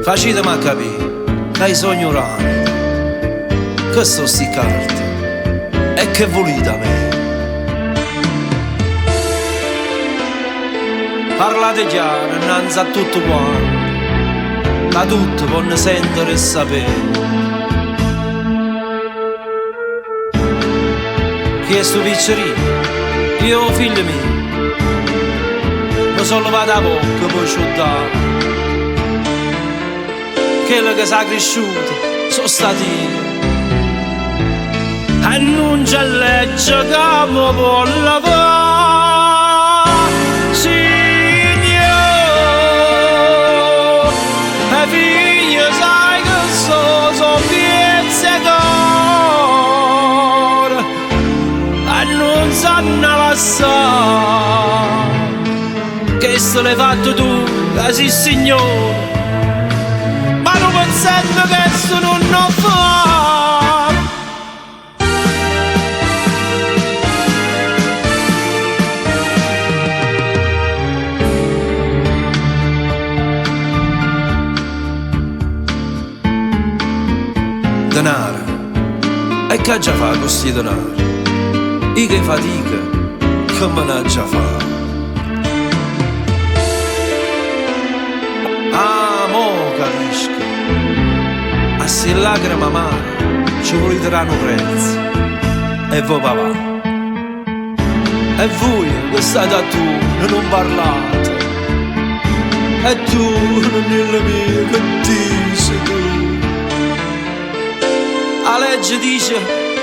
Facetemi a capire che hai sogno ignorante. Che sono sti carte? E che volete da me? Parlate chiaro innanzi a tutto quanto, da tutto vogliono sentire e sapere. Chi è sto piccerino? Io figlio mio, mi sono levato a bocca poi ci ho dato. Quello che sa cresciuto sono stati io. E non c'è legge che mi può lavare, Signore. E figlio sai che sono pizzicato e non sanno lasciare. Che se l'hai fatto tu, che sei Signore. Ma non pensando che sono un fa. Denaro, e che già fa con sti denari? I che fatica, che me ne già fa? Ah, mo capisco. A sti lacrime amare ci volete un prezzo. E voi papà. E voi che state a tu non parlate. E tu non è mia che dici tu. La legge dice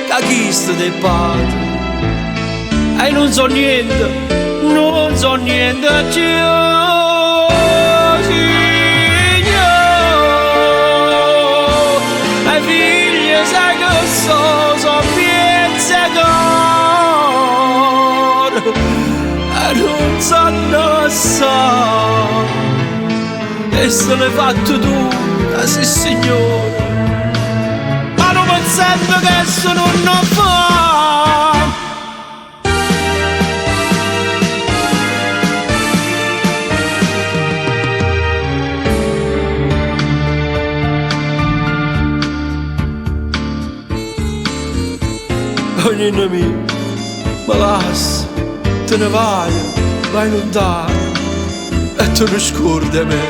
che chi sta dei padri. E non so niente più. E figli sai che sono pizzicato e non sanno lasciare. E se l'hai fatto tu, che sei Signore. Ma non pensando che sono un fa. Ogni nemico, ma lascia, te ne vai lontano e tu non scordi me.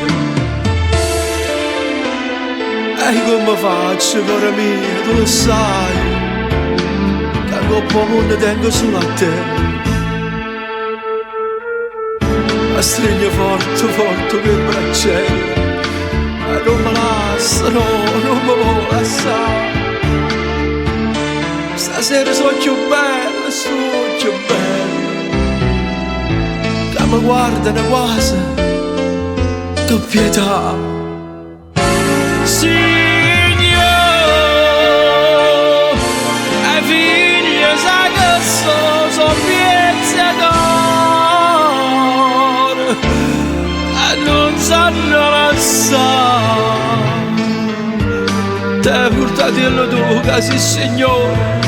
E come faccio, cuore mio, tu lo sai, che coppa mondo tengo solo a te. Ma stringo forte, forte che braccello, e non me lascia, no, non mi vuoi lasciare. Stasera sono più bella, che mi guardano quasi con pietà. Signore, e figli sai che sono pizzicato e non sanno lasciare. Te portatelo tu che sei Signore.